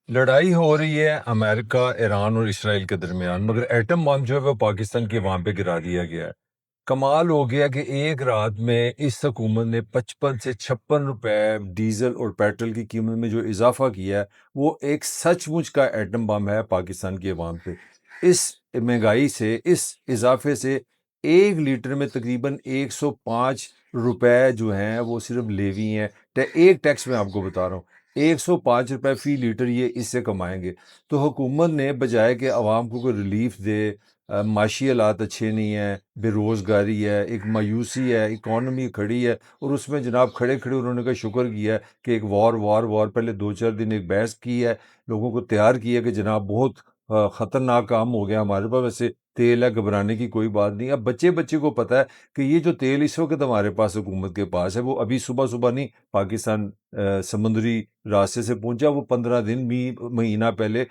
لڑائی ہو رہی ہے امریکہ ایران اور اسرائیل کے درمیان، مگر ایٹم بم جو ہے وہ پاکستان کے وہاں پہ گرا دیا گیا ہے۔ کمال ہو گیا کہ ایک رات میں اس حکومت نے 55 سے 56 روپے ڈیزل اور پیٹرول کی قیمت میں جو اضافہ کیا ہے، وہ ایک سچ مچ کا ایٹم بم ہے پاکستان کی عوام پہ۔ اس مہنگائی سے، اس اضافے سے 1 لیٹر میں تقریباً 105 روپے جو ہیں وہ صرف لیوی ہیں۔ ایک ٹیکس میں آپ کو بتا رہا ہوں، 105 روپے فی لیٹر یہ اس سے کمائیں گے۔ تو حکومت نے بجائے کہ عوام کو کوئی ریلیف دے، معاشی حالات اچھے نہیں ہیں، بے روزگاری ہے، ایک مایوسی ہے، اکانومی کھڑی ہے، اور اس میں جناب کھڑے کھڑے انہوں نے کا شکر کیا ہے کہ ایک وار پہلے 2 4 دن ایک بحث کی ہے، لوگوں کو تیار کیا کہ جناب بہت خطرناک کام ہو گیا ہمارے پاس، ویسے تیل ہے، گھبرانے کی کوئی بات نہیں۔ اب بچے بچے کو پتہ ہے کہ یہ جو تیل اس وقت ہمارے پاس حکومت کے پاس ہے، وہ ابھی صبح صبح نہیں پاکستان سمندری راستے سے پہنچا، وہ 15 دن مہینہ پہلے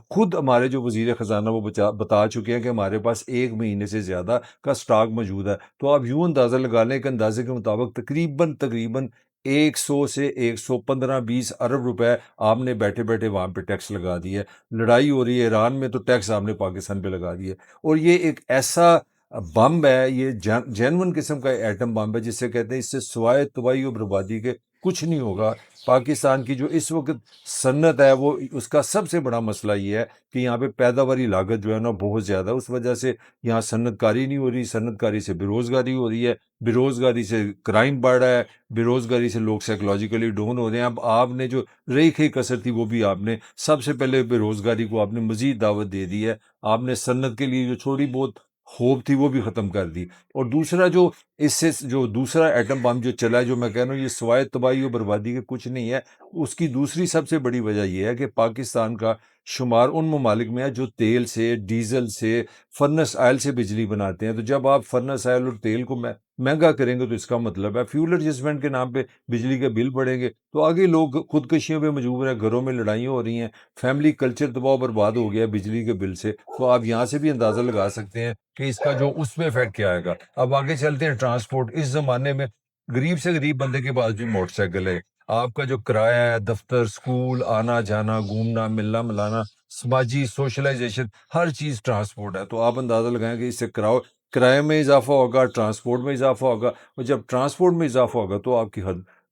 خود ہمارے جو وزیر خزانہ وہ بتا چکے ہیں کہ ہمارے پاس 1 مہینے سے زیادہ کا سٹاک موجود ہے۔ تو آپ یوں اندازہ لگا لیں کہ اندازے کے مطابق تقریباً 100 سے 115 20 ارب روپے آپ نے بیٹھے بیٹھے وہاں پہ ٹیکس لگا دیا ہے۔ لڑائی ہو رہی ہے ایران میں تو ٹیکس آپ نے پاکستان پہ لگا دیا ہے۔ اور یہ ایک ایسا بم ہے، یہ جینون قسم کا ایٹم بم ہے، جس سے کہتے ہیں اس سے سوائے تباہی و بربادی کے کچھ نہیں ہوگا۔ پاکستان کی جو اس وقت صنعت ہے، وہ اس کا سب سے بڑا مسئلہ یہ ہے کہ یہاں پہ پیداواری لاگت جو ہے نا بہت زیادہ ہے، اس وجہ سے یہاں صنعت کاری نہیں ہو رہی، صنعت کاری سے بے روزگاری ہو رہی ہے، بے روزگاری سے کرائم بڑھ رہا ہے، بے روزگاری سے لوگ سائیکولوجیکلی ڈاؤن ہو رہے ہیں۔ اب آپ نے جو رہی کھی کسر تھی وہ بھی آپ نے سب سے پہلے بے روزگاری کو آپ نے مزید دعوت دے دی ہے، آپ نے صنعت کے لیے جو چھوڑی بہت خوب تھی وہ بھی ختم کر دی۔ اور دوسرا جو اس سے جو دوسرا ایٹم بم جو چلا ہے، جو میں کہہ رہا ہوں یہ سوائے تباہی و بربادی کے کچھ نہیں ہے، اس کی دوسری سب سے بڑی وجہ یہ ہے کہ پاکستان کا شمار ان ممالک میں ہے جو تیل سے، ڈیزل سے، فرنس آئل سے بجلی بناتے ہیں۔ تو جب آپ فرنس آئل اور تیل کو مہنگا کریں گے تو اس کا مطلب ہے فیول ایڈجسٹمنٹ کے نام پہ بجلی کے بل بڑھیں گے، تو آگے لوگ خودکشیوں پہ مجبور ہیں، گھروں میں لڑائیاں ہو رہی ہیں، فیملی کلچر تباہ و برباد ہو گیا بجلی کے بل سے۔ تو آپ یہاں سے بھی اندازہ لگا سکتے ہیں کہ اس کا جو اس پہ افیکٹ کیا آئے گا۔ اب آگے چلتے ہیں ٹرانسپورٹ۔ اس زمانے میں غریب سے غریب بندے کے پاس بھی موٹر سائیکل ہے، آپ کا جو کرایہ ہے، دفتر، سکول، آنا جانا، گھومنا، ملنا ملانا، سماجی سوشلائزیشن، ہر چیز ٹرانسپورٹ ہے۔ تو آپ اندازہ لگائیں کہ اس سے کرائے میں اضافہ ہوگا، ٹرانسپورٹ میں اضافہ ہوگا، اور جب ٹرانسپورٹ میں اضافہ ہوگا تو آپ کی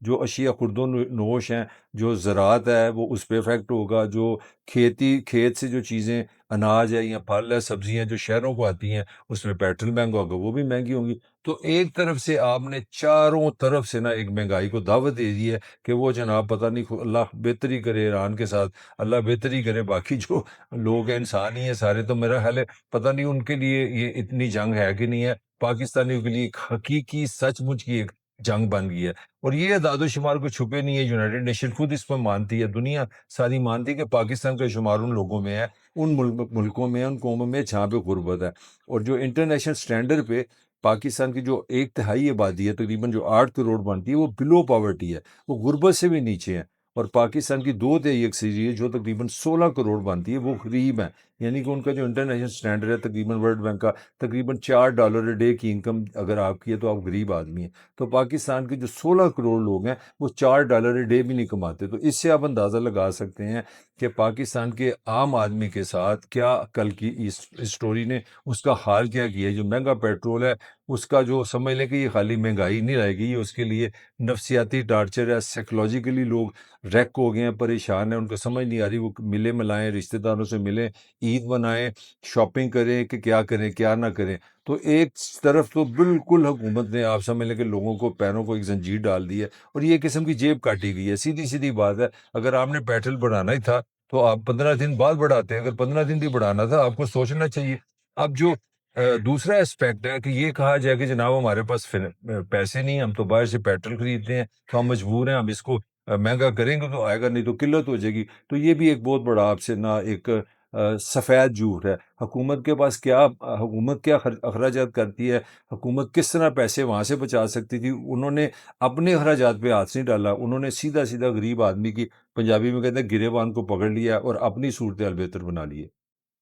جو اشیاء خرد و نوش ہیں، جو زراعت ہے، وہ اس پہ افیکٹ ہوگا، جو کھیت سے جو چیزیں اناج ہے یا پھل ہے، سبزیاں جو شہروں کو آتی ہیں، اس میں پیٹرول مہنگا ہوگا، وہ بھی مہنگی ہوں گی۔ تو ایک طرف سے آپ نے چاروں طرف سے نا ایک مہنگائی کو دعوت دے دی ہے کہ وہ جناب پتہ نہیں، اللہ بہتری کرے ایران کے ساتھ، اللہ بہتری کرے باقی جو لوگ ہیں، انسان ہی ہیں سارے، تو میرا خیال ہے پتہ نہیں ان کے لیے یہ اتنی جنگ ہے کہ نہیں ہے۔ پاکستانیوں کے لیے ایک حقیقی سچ مچ کی ایک جنگ بن گئی ہے، اور یہ اعداد و شمار کو چھپے نہیں ہے، یونائٹڈ نیشن خود اس پر مانتی ہے، دنیا ساری مانتی ہے کہ پاکستان کا شمار ان لوگوں میں ہے، ان ملکوں میں، ان قوموں میں جہاں پہ غربت ہے۔ اور جو انٹرنیشنل سٹینڈرڈ پہ پاکستان کی جو 1/3 آبادی ہے، تقریباً جو 8 کروڑ بنتی ہے، وہ بلو پاورٹی ہے، وہ غربت سے بھی نیچے ہے۔ اور پاکستان کی 2/3 اکثریت جو تقریباً 16 کروڑ بنتی ہے، وہ غریب ہیں، یعنی کہ ان کا جو انٹرنیشنل سٹینڈرڈ ہے تقریباً ورلڈ بینک کا تقریباً $4 ڈے کی انکم اگر آپ کی ہے تو آپ غریب آدمی ہیں۔ تو پاکستان کے جو 16 کروڑ لوگ ہیں وہ $4 ڈے بھی نہیں کماتے۔ تو اس سے آپ اندازہ لگا سکتے ہیں کہ پاکستان کے عام آدمی کے ساتھ کیا کل کی اس اسٹوری نے اس کا حال کیا کیا ہے۔ جو مہنگا پیٹرول ہے، اس کا جو سمجھ لیں کہ یہ خالی مہنگائی نہیں رہے گی، یہ اس کے لیے نفسیاتی ٹارچر ہے، سائیکولوجیکلی لوگ ریک ہو گئے ہیں، پریشان ہیں، ان کو سمجھ نہیں آ رہی، وہ ملے ملائیں، رشتہ داروں سے ملیں، عید منائیں، شاپنگ کریں کہ کیا کریں کیا نہ کریں۔ تو ایک طرف تو بالکل حکومت نے آپ سمجھ لیں کہ لوگوں کو پیروں کو ایک زنجیر ڈال دی ہے، اور یہ قسم کی جیب کاٹی گئی ہے۔ سیدھی سیدھی بات ہے، اگر آپ نے پیٹرول بڑھانا ہی تھا تو آپ 15 دن بعد بڑھاتے ہیں، اگر 15 دن بھی بڑھانا تھا آپ کو سوچنا چاہیے۔ اب جو دوسرا اسپیکٹ ہے کہ یہ کہا جائے کہ جناب ہمارے پاس پیسے نہیں ہیں، ہم تو باہر سے پیٹرول خریدتے ہیں، تو ہم مجبور ہیں، ہم اس کو مہنگا کریں گے تو آئے گا، نہیں تو قلت ہو جائے گی۔ تو یہ بھی ایک بہت بڑا آپ سے نا ایک سفید جھوٹ ہے۔ حکومت کے پاس حکومت کیا اخراجات کرتی ہے، حکومت کس طرح پیسے وہاں سے بچا سکتی تھی، انہوں نے اپنے اخراجات پہ ہاتھ نہیں ڈالا، انہوں نے سیدھا سیدھا غریب آدمی کی، پنجابی میں کہتے ہیں گریبان کو پکڑ لیا اور اپنی صورتحال بہتر بنا لی ہے۔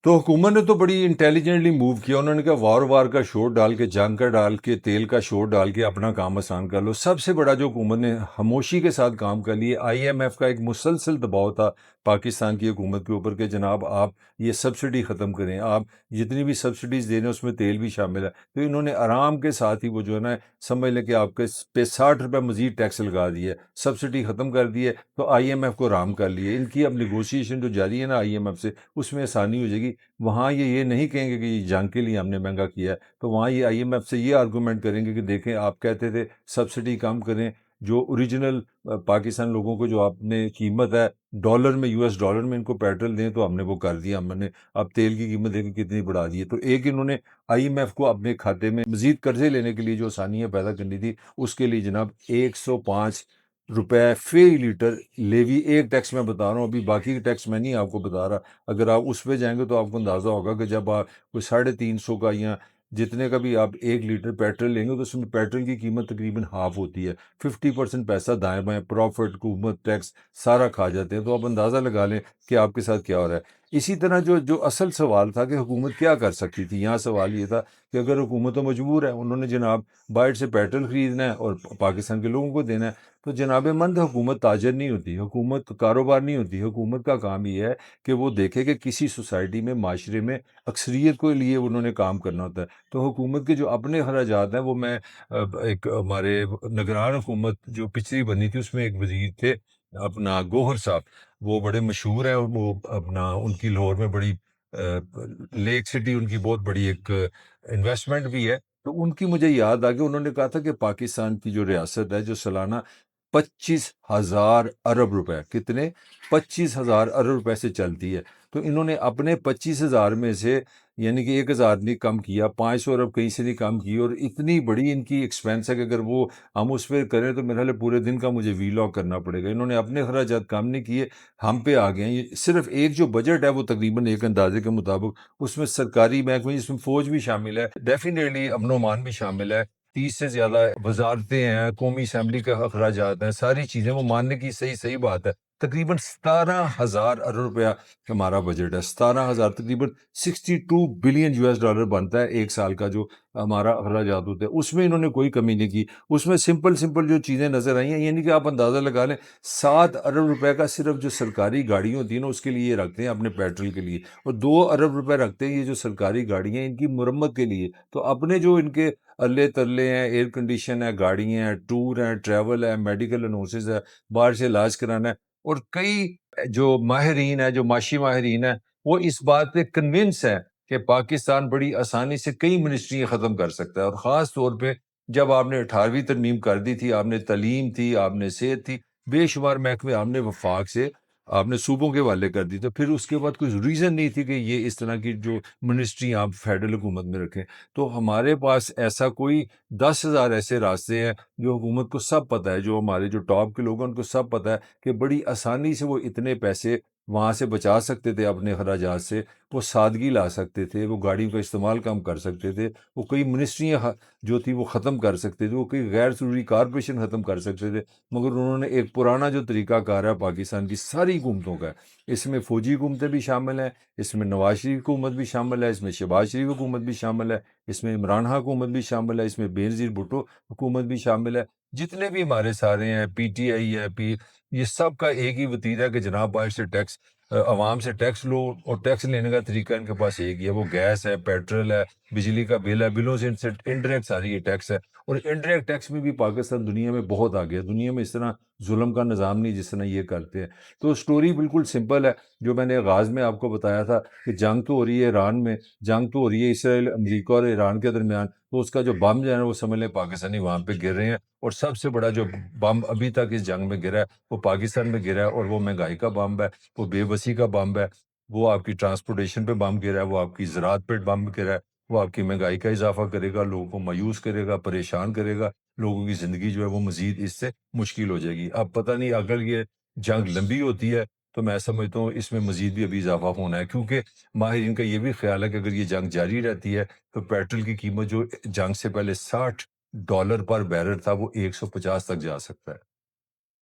تو حکومت نے تو بڑی انٹیلیجنٹلی موو کیا، انہوں نے کہا وار کا شور ڈال کے، جنگ کا ڈال کے، تیل کا شور ڈال کے اپنا کام آسان کر لو۔ سب سے بڑا جو حکومت نے خاموشی کے ساتھ کام کر لیے، IMF کا ایک مسلسل دباؤ تھا پاکستان کی حکومت کے اوپر کہ جناب آپ یہ سبسڈی ختم کریں، آپ جتنی بھی سبسڈیز دے رہے ہیں اس میں تیل بھی شامل ہے، تو انہوں نے آرام کے ساتھ ہی وہ جو ہے نا سمجھ لیں کہ آپ کے پہ 60 روپے مزید ٹیکس لگا دیے، سبسڈی ختم کر دی ہے، تو آئی ایم ایف کو رام کر لیے۔ ان کی اب نیگوشیشن جو جاری ہے نا آئی ایم ایف سے، اس میں آسانی ہو جائے گی۔ وہاں یہ نہیں کہیں گے کہ یہ جنگ کے لیے ہم نے مہنگا کیا ہے، تو وہاں یہ آئی ایم ایف سے یہ آرگومنٹ کریں گے کہ دیکھیں آپ کہتے تھے سبسڈی کم کریں، جو اوریجنل پاکستان لوگوں کو جو آپ نے قیمت ہے ڈالر میں، یو ایس ڈالر میں ان کو پیٹرول دیں، تو ہم نے وہ کر دیا، ہم نے اب تیل کی قیمت دیکھیں کتنی بڑھا دی ہے۔ تو ایک انہوں نے آئی ایم ایف کو اپنے کھاتے میں مزید قرضے لینے کے لیے جو آسانیاں پیدا کرنی تھی، اس کے لیے جناب 105 روپے فی لیٹر لیوی، ایک ٹیکس میں بتا رہا ہوں، ابھی باقی کے ٹیکس میں نہیں آپ کو بتا رہا۔ اگر آپ اس پہ جائیں گے تو آپ کو اندازہ ہوگا کہ جب آپ کوئی 350 کا یا جتنے کا بھی آپ 1 لیٹر پیٹرول لیں گے تو اس میں پیٹرول کی قیمت تقریباً ہاف ہوتی ہے، 50% پیسہ دائیں بائیں پروفٹ حکومت ٹیکس سارا کھا جاتے ہیں۔ تو آپ اندازہ لگا لیں کہ آپ کے ساتھ کیا ہو رہا ہے۔ اسی طرح جو اصل سوال تھا کہ حکومت کیا کر سکتی تھی، یہاں سوال یہ تھا کہ اگر حکومت تو مجبور ہے، انہوں نے جناب باہر سے پیٹرول خریدنا ہے اور پاکستان کے لوگوں کو دینا ہے، تو جناب مند حکومت تاجر نہیں ہوتی، حکومت کاروبار نہیں ہوتی، حکومت کا کام یہ ہے کہ وہ دیکھے کہ کسی سوسائٹی میں، معاشرے میں اکثریت کے لیے انہوں نے کام کرنا ہوتا ہے۔ تو حکومت کے جو اپنے اخراجات ہیں وہ میں ایک ہمارے نگران حکومت جو پچھلی بنی تھی اس میں ایک وزیر تھے اپنا گوہر صاحب، وہ بڑے مشہور ہیں، اور وہ اپنا ان کی لاہور میں بڑی لیک سٹی ان کی بہت بڑی ایک انویسٹمنٹ بھی ہے۔ تو ان کی مجھے یاد آ گئی، انہوں نے کہا تھا کہ پاکستان کی جو ریاست ہے جو سالانہ 25,000 ارب روپے، کتنے 25,000 ارب روپے سے چلتی ہے، تو انہوں نے اپنے 25,000 میں سے یعنی کہ 1,000 نہیں کم کیا، 500 ارب کہیں سے نہیں کم کی، اور اتنی بڑی ان کی ایکسپینس ہے کہ اگر وہ ہم اس پہ کریں تو میرے خیال ہے پورے دن کا مجھے وی لاگ کرنا پڑے گا۔ انہوں نے اپنے اخراجات کم نہیں کیے، ہم پہ آ گئے ہیں۔ یہ صرف ایک جو بجٹ ہے وہ تقریباً ایک اندازے کے مطابق اس میں سرکاری محکمے جس میں فوج بھی شامل ہے، ڈیفینیٹلی امن و امان بھی شامل ہے، 30 سے زیادہ وزارتیں ہیں، قومی اسمبلی کے اخراجات ہیں، ساری چیزیں وہ ماننے کی صحیح بات ہے۔ تقریباً 17,000 ارب روپیہ ہمارا بجٹ ہے، 17,000، تقریباً 62 بلین یو ایس ڈالر بنتا ہے ایک سال کا جو ہمارا اخراجات ہوتا ہے۔ اس میں انہوں نے کوئی کمی نہیں کی، اس میں سمپل جو چیزیں نظر آئی ہیں، یعنی کہ آپ اندازہ لگا لیں 7 ارب روپے کا صرف جو سرکاری گاڑی ہوتی ہے نا اس کے لیے یہ رکھتے ہیں اپنے پیٹرول کے لیے، اور 2 ارب روپے رکھتے ہیں یہ جو سرکاری گاڑیاں ہیں ان کی مرمت کے لیے۔ تو اپنے جو ان کے اللہ ترلے ہیں، ایئر کنڈیشن ہے، گاڑیاں ہیں، ٹور ہیں، ٹریول ہے، میڈیکل انوسز ہے، باہر سے علاج کرانا ہے، اور کئی جو ماہرین ہیں، جو معاشی ماہرین ہیں، وہ اس بات پہ کنونس ہے کہ پاکستان بڑی آسانی سے کئی منسٹریاں ختم کر سکتا ہے، اور خاص طور پہ جب آپ نے 18ویں ترمیم کر دی تھی، آپ نے تعلیم تھی، آپ نے صحت تھی، بے شمار محکمے آپ نے وفاق سے آپ نے صوبوں کے حوالے کر دی، تو پھر اس کے بعد کوئی ریزن نہیں تھی کہ یہ اس طرح کی جو منسٹری آپ فیڈرل حکومت میں رکھیں۔ تو ہمارے پاس ایسا کوئی 10,000 ایسے راستے ہیں جو حکومت کو سب پتہ ہے، جو ہمارے جو ٹاپ کے لوگ ہیں ان کو سب پتہ ہے کہ بڑی آسانی سے وہ اتنے پیسے وہاں سے بچا سکتے تھے اپنے اخراجات سے، وہ سادگی لا سکتے تھے، وہ گاڑیوں کا استعمال کم کر سکتے تھے، وہ کئی منسٹریاں جو تھی وہ ختم کر سکتے تھے، وہ کئی غیر ضروری کارپوریشن ختم کر سکتے تھے، مگر انہوں نے ایک پرانا جو طریقہ کار ہے پاکستان کی ساری حکومتوں کا ہے، اس میں فوجی حکومتیں بھی شامل ہیں، اس میں نواز شریف حکومت بھی شامل ہے، اس میں شہباز شریف حکومت بھی شامل ہے، اس میں عمران خان حکومت بھی شامل ہے، اس میں بینظیر بھٹو حکومت بھی شامل ہے، جتنے بھی ہمارے سارے ہیں، پی ٹی آئی ہے، یہ سب کا ایک ہی وتیرہ ہے کہ جناب باہر سے ٹیکس، عوام سے ٹیکس لو، اور ٹیکس لینے کا طریقہ ان کے پاس ایک ہی ہے، وہ گیس ہے، پیٹرول ہے، بجلی کا بل ہے، بلوں سے انڈائریکٹ ساری یہ ٹیکس ہے۔ اور انڈائریکٹ ٹیکس میں بھی پاکستان دنیا میں بہت آگے ہے، دنیا میں اس طرح ظلم کا نظام نہیں جس طرح یہ کرتے ہیں۔ تو سٹوری بالکل سمپل ہے، جو میں نے آغاز میں آپ کو بتایا تھا کہ جنگ تو ہو رہی ہے ایران میں، جنگ تو ہو رہی ہے اسرائیل، امریکہ اور ایران کے درمیان، تو اس کا جو بم جو ہے نا وہ سمجھ لیں پاکستانی وہاں پہ گر رہے ہیں، اور سب سے بڑا جو بم ابھی تک اس جنگ میں گرا ہے وہ پاکستان میں گرا ہے، اور وہ مہنگائی کا بم ہے، وہ بے بسی کا بم ہے، وہ آپ کی ٹرانسپورٹیشن پہ بم گرا ہے، وہ آپ کی زراعت پہ بم گرا ہے، وہ آپ کی مہنگائی کا اضافہ کرے گا، لوگوں کو مایوس کرے گا، پریشان کرے گا، لوگوں کی زندگی جو ہے وہ مزید اس سے مشکل ہو جائے گی۔ اب پتہ نہیں اگر یہ جنگ لمبی ہوتی ہے تو میں سمجھتا ہوں اس میں مزید بھی ابھی اضافہ ہونا ہے، کیونکہ ماہرین کا یہ بھی خیال ہے کہ اگر یہ جنگ جاری رہتی ہے تو پیٹرول کی قیمت جو جنگ سے پہلے $60 پر بیرل تھا وہ 150 تک جا سکتا ہے۔